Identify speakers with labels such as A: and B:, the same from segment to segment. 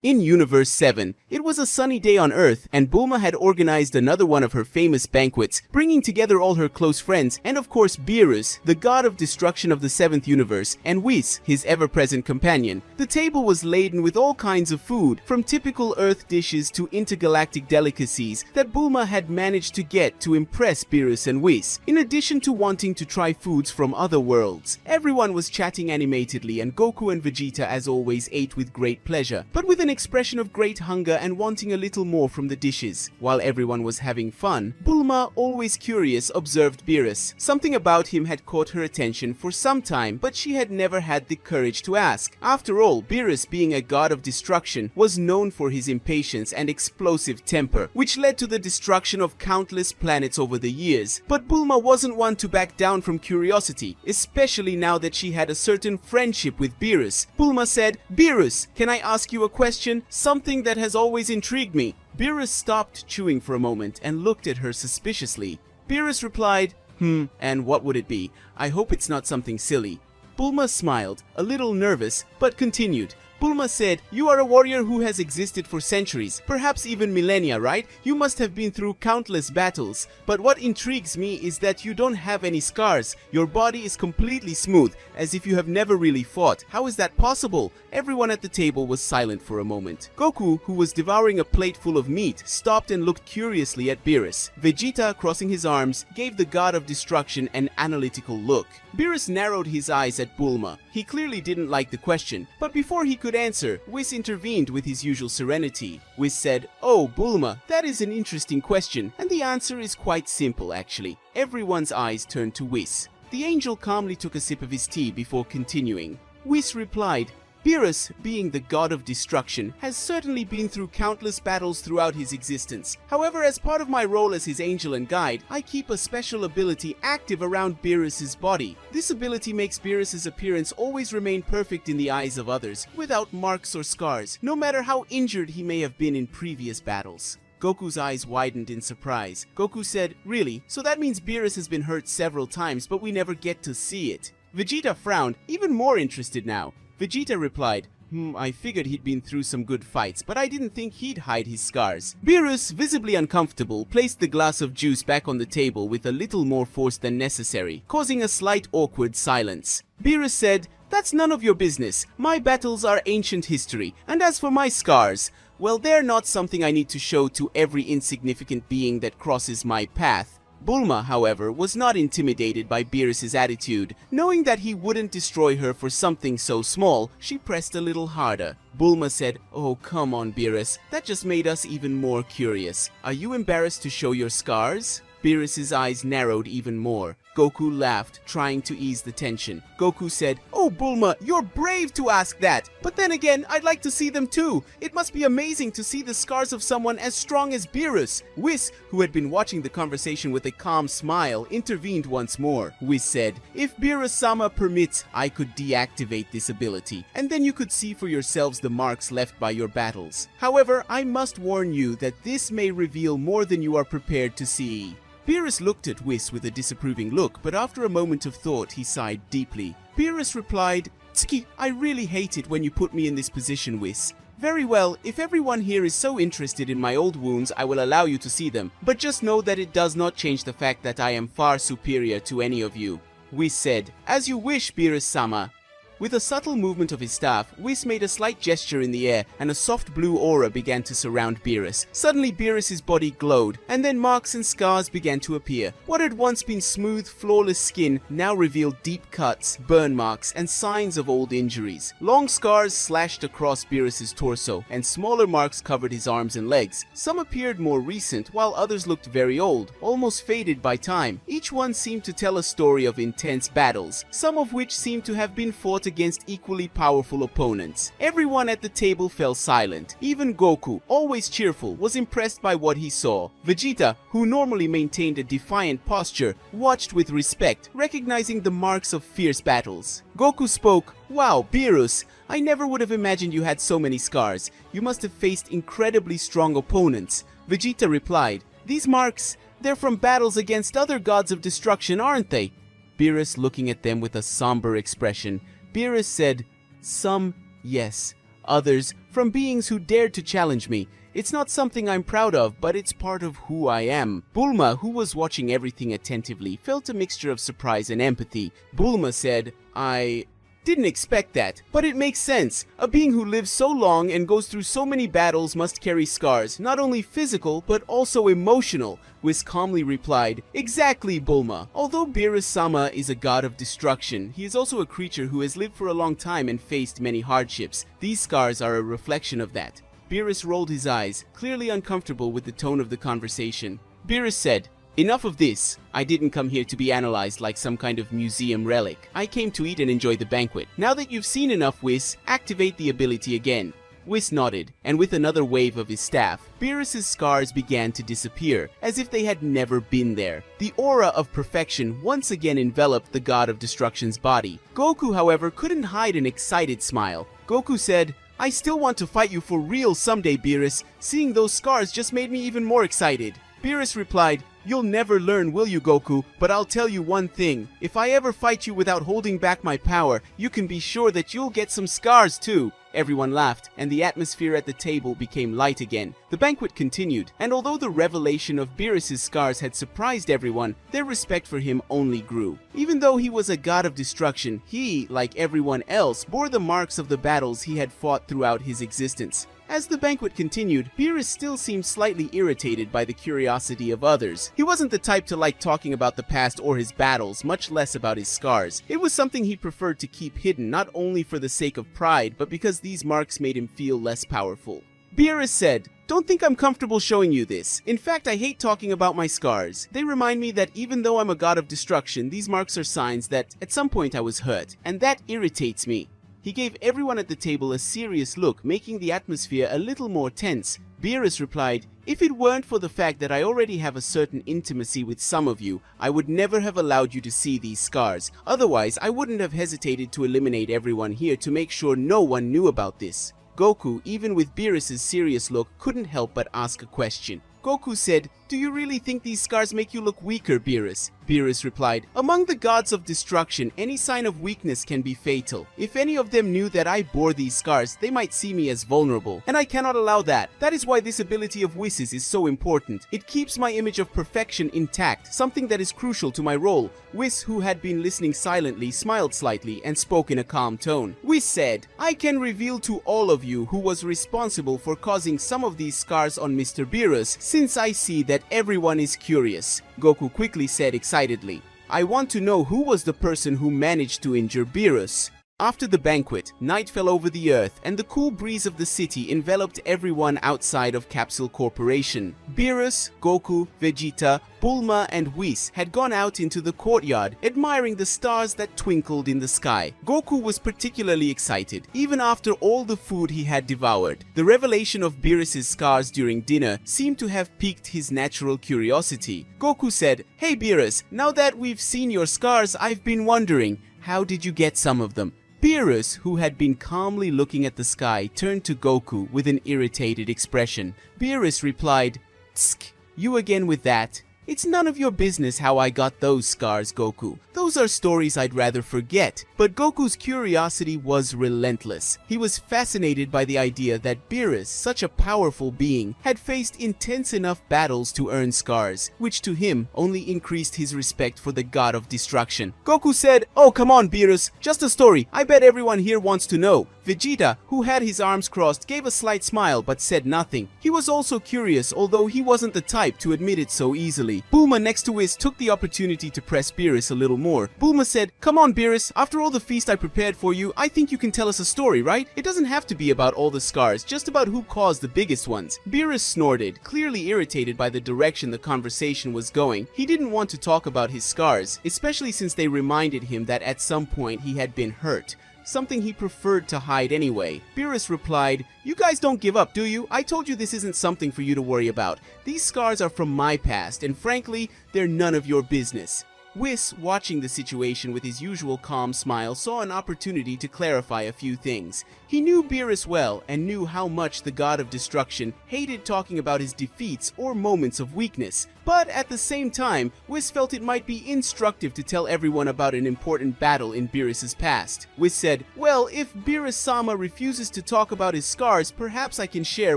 A: In Universe 7, it was a sunny day on Earth, and Bulma had organized another one of her famous banquets, bringing together all her close friends, and of course Beerus, the god of destruction of the 7th universe, and Whis, his ever-present companion. The table was laden with all kinds of food, from typical Earth dishes to intergalactic delicacies that Bulma had managed to get to impress Beerus and Whis, in addition to wanting to try foods from other worlds. Everyone was chatting animatedly, and Goku and Vegeta as always ate with great pleasure, but with an expression of great hunger and wanting a little more from the dishes. While everyone was having fun, Bulma, always curious, observed Beerus. Something about him had caught her attention for some time, but she had never had the courage to ask. After all, Beerus, being a god of destruction, was known for his impatience and explosive temper, which led to the destruction of countless planets over the years. But Bulma wasn't one to back down from curiosity, especially now that she had a certain friendship with Beerus. Bulma said, "Beerus, can I ask you a question? Something that has always intrigued me." Beerus stopped chewing for a moment and looked at her suspiciously. Beerus replied, and what would it be? I hope it's not something silly." Bulma smiled, a little nervous, but continued. Bulma said, "You are a warrior who has existed for centuries, perhaps even millennia, right? You must have been through countless battles. But what intrigues me is that you don't have any scars. Your body is completely smooth, as if you have never really fought. How is that possible?" Everyone at the table was silent for a moment. Goku, who was devouring a plate full of meat, stopped and looked curiously at Beerus. Vegeta, crossing his arms, gave the god of destruction an analytical look. Beerus narrowed his eyes at Bulma. He clearly didn't like the question, but before he could answer, Whis intervened with his usual serenity. Whis said, "Oh, Bulma, that is an interesting question, and the answer is quite simple actually." Everyone's eyes turned to Whis. The angel calmly took a sip of his tea before continuing. Whis replied, "Beerus, being the god of destruction, has certainly been through countless battles throughout his existence. However, as part of my role as his angel and guide, I keep a special ability active around Beerus's body. This ability makes Beerus's appearance always remain perfect in the eyes of others, without marks or scars, no matter how injured he may have been in previous battles." Goku's eyes widened in surprise. Goku said, "Really? So that means Beerus has been hurt several times, but we never get to see it?" Vegeta frowned, even more interested now. Vegeta replied, I figured he'd been through some good fights, but I didn't think he'd hide his scars." Beerus, visibly uncomfortable, placed the glass of juice back on the table with a little more force than necessary, causing a slight awkward silence. Beerus said, "That's none of your business. My battles are ancient history, and as for my scars, well, they're not something I need to show to every insignificant being that crosses my path." Bulma, however, was not intimidated by Beerus's attitude. Knowing that he wouldn't destroy her for something so small, she pressed a little harder. Bulma said, "Oh, come on, Beerus. That just made us even more curious. Are you embarrassed to show your scars?" Beerus's eyes narrowed even more. Goku laughed, trying to ease the tension. Goku said, "Oh, Bulma, you're brave to ask that. But then again, I'd like to see them too. It must be amazing to see the scars of someone as strong as Beerus." Whis, who had been watching the conversation with a calm smile, intervened once more. Whis said, "If Beerus-sama permits, I could deactivate this ability, and then you could see for yourselves the marks left by your battles. However, I must warn you that this may reveal more than you are prepared to see." Beerus looked at Whis with a disapproving look, but after a moment of thought, he sighed deeply. Beerus replied, Tsuki, I really hate it when you put me in this position, Whis. Very well, if everyone here is so interested in my old wounds, I will allow you to see them. But just know that it does not change the fact that I am far superior to any of you. Whis said, As you wish, Beerus-sama. With a subtle movement of his staff, Whis made a slight gesture in the air, and a soft blue aura began to surround Beerus. Suddenly Beerus's body glowed, and then marks and scars began to appear. What had once been smooth, flawless skin now revealed deep cuts, burn marks, and signs of old injuries. Long scars slashed across Beerus's torso, and smaller marks covered his arms and legs. Some appeared more recent, while others looked very old, almost faded by time. Each one seemed to tell a story of intense battles, some of which seemed to have been fought against equally powerful opponents. Everyone at the table fell silent. Even Goku, always cheerful, was impressed by what he saw. Vegeta, who normally maintained a defiant posture, watched with respect, recognizing the marks of fierce battles. Goku spoke, Wow, Beerus, I never would have imagined you had so many scars. You must have faced incredibly strong opponents. Vegeta replied, These marks, they're from battles against other gods of destruction, aren't they? Beerus looking at them with a somber expression. Beerus said, Some, yes. Others, from beings who dared to challenge me. It's not something I'm proud of, but it's part of who I am. Bulma, who was watching everything attentively, felt a mixture of surprise and empathy. Bulma said, I didn't expect that, but it makes sense. A being who lives so long and goes through so many battles must carry scars, not only physical, but also emotional. Whis calmly replied, Exactly, Bulma. Although Beerus-sama is a god of destruction, he is also a creature who has lived for a long time and faced many hardships. These scars are a reflection of that. Beerus rolled his eyes, clearly uncomfortable with the tone of the conversation. Beerus said, Enough of this. I didn't come here to be analyzed like some kind of museum relic. I came to eat and enjoy the banquet. Now that you've seen enough, Whis, activate the ability again. Whis nodded, and with another wave of his staff, Beerus's scars began to disappear, as if they had never been there. The aura of perfection once again enveloped the god of destruction's body. Goku, however, couldn't hide an excited smile. Goku said, I still want to fight you for real someday, Beerus. Seeing those scars just made me even more excited. Beerus replied, You'll never learn, will you, Goku? But I'll tell you one thing. If I ever fight you without holding back my power, you can be sure that you'll get some scars too. Everyone laughed, and the atmosphere at the table became light again. The banquet continued, and although the revelation of Beerus's scars had surprised everyone, their respect for him only grew. Even though he was a god of destruction, he, like everyone else, bore the marks of the battles he had fought throughout his existence. As the banquet continued, Beerus still seemed slightly irritated by the curiosity of others. He wasn't the type to like talking about the past or his battles, much less about his scars. It was something he preferred to keep hidden, not only for the sake of pride, but because these marks made him feel less powerful. Beerus said, Don't think I'm comfortable showing you this. In fact, I hate talking about my scars. They remind me that even though I'm a god of destruction, these marks are signs that at some point I was hurt, and that irritates me. He gave everyone at the table a serious look, making the atmosphere a little more tense. Beerus replied, If it weren't for the fact that I already have a certain intimacy with some of you, I would never have allowed you to see these scars. Otherwise, I wouldn't have hesitated to eliminate everyone here to make sure no one knew about this. Goku, even with Beerus's serious look, couldn't help but ask a question. Goku said, Do you really think these scars make you look weaker, Beerus? Beerus replied, Among the gods of destruction, any sign of weakness can be fatal. If any of them knew that I bore these scars, they might see me as vulnerable, and I cannot allow that. That is why this ability of Whis's is so important. It keeps my image of perfection intact, something that is crucial to my role. Whis, who had been listening silently, smiled slightly and spoke in a calm tone. Whis said, I can reveal to all of you who was responsible for causing some of these scars on Mr. Beerus, since I see that everyone is curious. Goku quickly said excitedly, I want to know who was the person who managed to injure Beerus. After the banquet, night fell over the earth, and the cool breeze of the city enveloped everyone outside of Capsule Corporation. Beerus, Goku, Vegeta, Bulma, and Whis had gone out into the courtyard, admiring the stars that twinkled in the sky. Goku was particularly excited, even after all the food he had devoured. The revelation of Beerus's scars during dinner seemed to have piqued his natural curiosity. Goku said, Hey Beerus, now that we've seen your scars, I've been wondering, how did you get some of them? Beerus, who had been calmly looking at the sky, turned to Goku with an irritated expression. Beerus replied, Tsk, you again with that? "It's none of your business how I got those scars, Goku. Those are stories I'd rather forget." But Goku's curiosity was relentless. He was fascinated by the idea that Beerus, such a powerful being, had faced intense enough battles to earn scars, which to him only increased his respect for the god of destruction. Goku said, "Oh, come on, Beerus, just a story. I bet everyone here wants to know." Vegeta, who had his arms crossed, gave a slight smile but said nothing. He was also curious, although he wasn't the type to admit it so easily. Bulma next to Whis took the opportunity to press Beerus a little more. Bulma said, "Come on, Beerus, after all the feast I prepared for you, I think you can tell us a story, right? It doesn't have to be about all the scars, just about who caused the biggest ones." Beerus snorted, clearly irritated by the direction the conversation was going. He didn't want to talk about his scars, especially since they reminded him that at some point he had been hurt, something he preferred to hide anyway. Beerus replied, "You guys don't give up, do you? I told you this isn't something for you to worry about. These scars are from my past, and frankly, they're none of your business." Whis, watching the situation with his usual calm smile, saw an opportunity to clarify a few things. He knew Beerus well and knew how much the god of destruction hated talking about his defeats or moments of weakness. But at the same time, Whis felt it might be instructive to tell everyone about an important battle in Beerus's past. Whis said, "Well, if Beerus-sama refuses to talk about his scars, perhaps I can share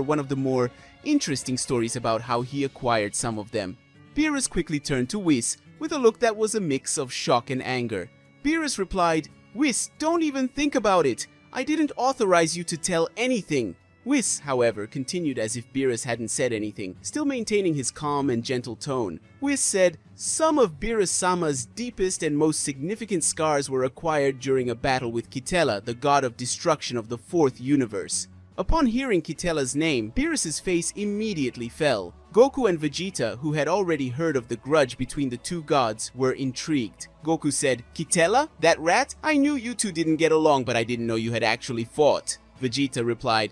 A: one of the more interesting stories about how he acquired some of them." Beerus quickly turned to Whis with a look that was a mix of shock and anger. Beerus replied, "Whis, don't even think about it. I didn't authorize you to tell anything." Whis, however, continued as if Beerus hadn't said anything, still maintaining his calm and gentle tone. Whis said, "Some of Beerus-sama's deepest and most significant scars were acquired during a battle with Quitela, the god of destruction of the fourth universe." Upon hearing Quitela's name, Beerus's face immediately fell. Goku and Vegeta, who had already heard of the grudge between the two gods, were intrigued. Goku said, "Quitela? That rat? I knew you two didn't get along, but I didn't know you had actually fought." Vegeta replied,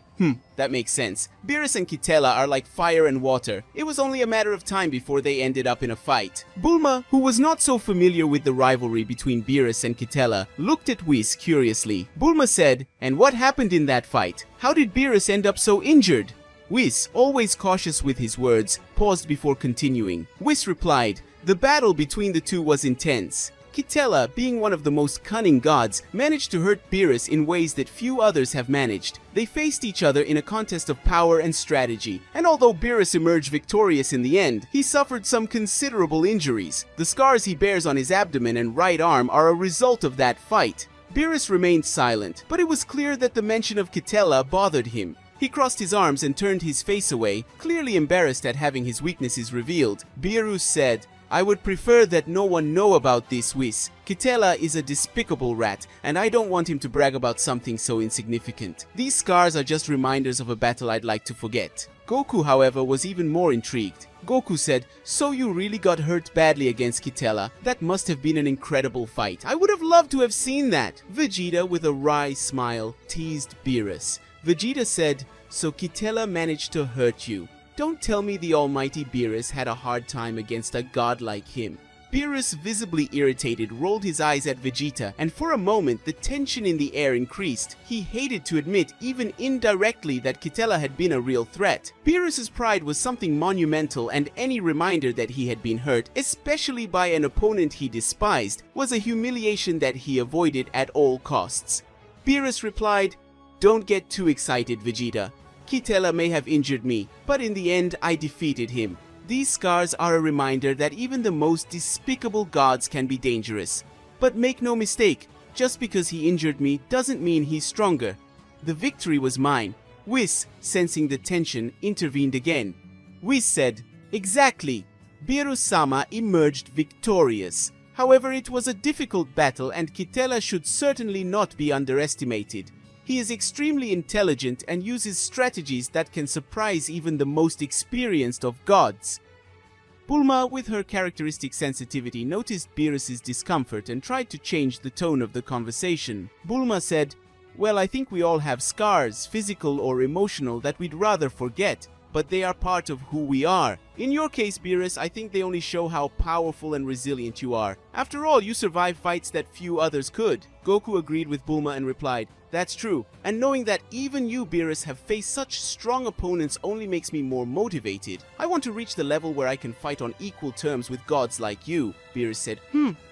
A: That makes sense. Beerus and Quitela are like fire and water. It was only a matter of time before they ended up in a fight." Bulma, who was not so familiar with the rivalry between Beerus and Quitela, looked at Whis curiously. Bulma said, "And what happened in that fight? How did Beerus end up so injured?" Whis, always cautious with his words, paused before continuing. Whis replied, "The battle between the two was intense. Quitela, being one of the most cunning gods, managed to hurt Beerus in ways that few others have managed. They faced each other in a contest of power and strategy, and although Beerus emerged victorious in the end, he suffered some considerable injuries. The scars he bears on his abdomen and right arm are a result of that fight." Beerus remained silent, but it was clear that the mention of Quitela bothered him. He crossed his arms and turned his face away, clearly embarrassed at having his weaknesses revealed. Beerus said, "I would prefer that no one know about this, Whis. Quitela is a despicable rat, and I don't want him to brag about something so insignificant. These scars are just reminders of a battle I'd like to forget." Goku, however, was even more intrigued. Goku said, "So you really got hurt badly against Quitela? That must have been an incredible fight. I would have loved to have seen that." Vegeta, with a wry smile, teased Beerus. Vegeta said, "So Quitela managed to hurt you? Don't tell me the almighty Beerus had a hard time against a god like him." Beerus, visibly irritated, rolled his eyes at Vegeta, and for a moment the tension in the air increased. He hated to admit, even indirectly, that Quitela had been a real threat. Beerus's pride was something monumental, and any reminder that he had been hurt, especially by an opponent he despised, was a humiliation that he avoided at all costs. Beerus replied, "Don't get too excited, Vegeta. Quitela may have injured me, but in the end I defeated him. These scars are a reminder that even the most despicable gods can be dangerous. But make no mistake, just because he injured me doesn't mean he's stronger. The victory was mine." Whis, sensing the tension, intervened again. Whis said, "Exactly. Beerus-sama emerged victorious. However, it was a difficult battle and Quitela should certainly not be underestimated. He is extremely intelligent and uses strategies that can surprise even the most experienced of gods." Bulma, with her characteristic sensitivity, noticed Beerus's discomfort and tried to change the tone of the conversation. Bulma said, "Well, I think we all have scars, physical or emotional, that we'd rather forget, but they are part of who we are. In your case, Beerus, I think they only show how powerful and resilient you are. After all, you survived fights that few others could. Goku agreed with Bulma and replied, "That's true. And knowing that even you, Beerus, have faced such strong opponents only makes me more motivated. I want to reach the level where I can fight on equal terms with gods like you." Beerus said,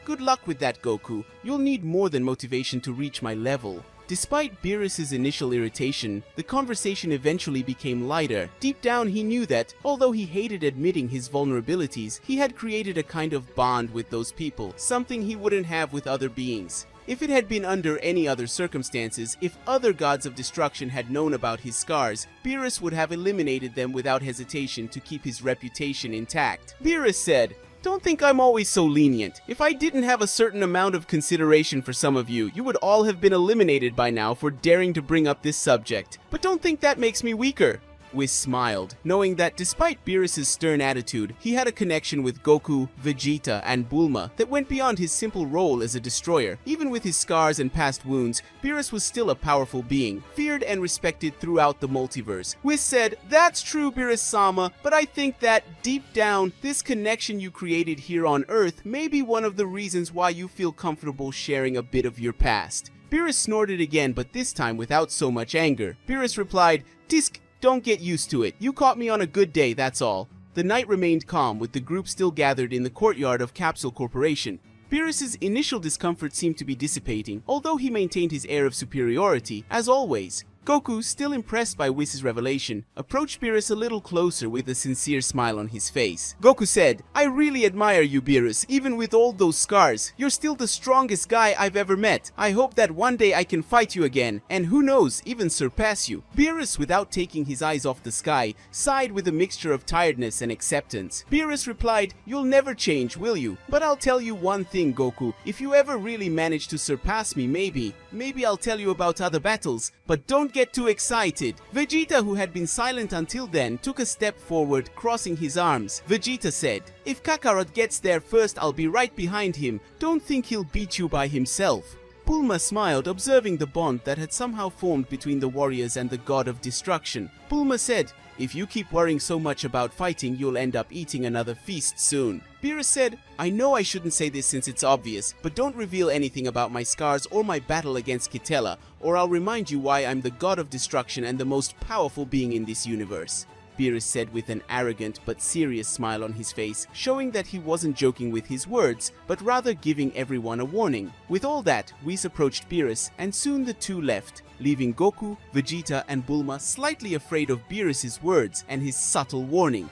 A: Good luck with that, Goku. You'll need more than motivation to reach my level." Despite Beerus's initial irritation, the conversation eventually became lighter. Deep down, he knew that, although he hated admitting his vulnerabilities, he had created a kind of bond with those people, something he wouldn't have with other beings. If it had been under any other circumstances, if other gods of destruction had known about his scars, Beerus would have eliminated them without hesitation to keep his reputation intact. Beerus said, "Don't think I'm always so lenient. If I didn't have a certain amount of consideration for some of you, you would all have been eliminated by now for daring to bring up this subject. But don't think that makes me weaker." Whis smiled, knowing that despite Beerus's stern attitude, he had a connection with Goku, Vegeta, and Bulma that went beyond his simple role as a destroyer. Even with his scars and past wounds, Beerus was still a powerful being, feared and respected throughout the multiverse. Whis said, "That's true, Beerus-sama, but I think that, deep down, this connection you created here on Earth may be one of the reasons why you feel comfortable sharing a bit of your past." Beerus snorted again, but this time without so much anger. Beerus replied, "Tisk, don't get used to it. You caught me on a good day, that's all." The night remained calm, with the group still gathered in the courtyard of Capsule Corporation. Beerus's initial discomfort seemed to be dissipating, although he maintained his air of superiority, as always. Goku, still impressed by Whis' revelation, approached Beerus a little closer with a sincere smile on his face. Goku said, "I really admire you, Beerus, even with all those scars. You're still the strongest guy I've ever met. I hope that one day I can fight you again, and who knows, even surpass you." Beerus, without taking his eyes off the sky, sighed with a mixture of tiredness and acceptance. Beerus replied, "You'll never change, will you? But I'll tell you one thing, Goku. If you ever really manage to surpass me, maybe I'll tell you about other battles, but don't get too excited." Vegeta, who had been silent until then, took a step forward, crossing his arms. Vegeta said, "If Kakarot gets there first, I'll be right behind him. Don't think he'll beat you by himself." Bulma smiled, observing the bond that had somehow formed between the warriors and the god of destruction. Bulma said, "If you keep worrying so much about fighting, you'll end up eating another feast soon." Beerus said, "I know I shouldn't say this since it's obvious, but don't reveal anything about my scars or my battle against Quitela, or I'll remind you why I'm the god of destruction and the most powerful being in this universe." Beerus said with an arrogant but serious smile on his face, showing that he wasn't joking with his words, but rather giving everyone a warning. With all that, Whis approached Beerus, and soon the two left, leaving Goku, Vegeta, and Bulma slightly afraid of Beerus's words and his subtle warning.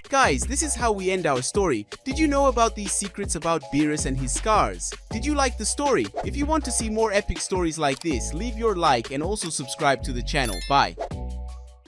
A: Guys, this is how we end our story. Did you know about these secrets about Beerus and his scars? Did you like the story? If you want to see more epic stories like this, leave your like and also subscribe to the channel. Bye.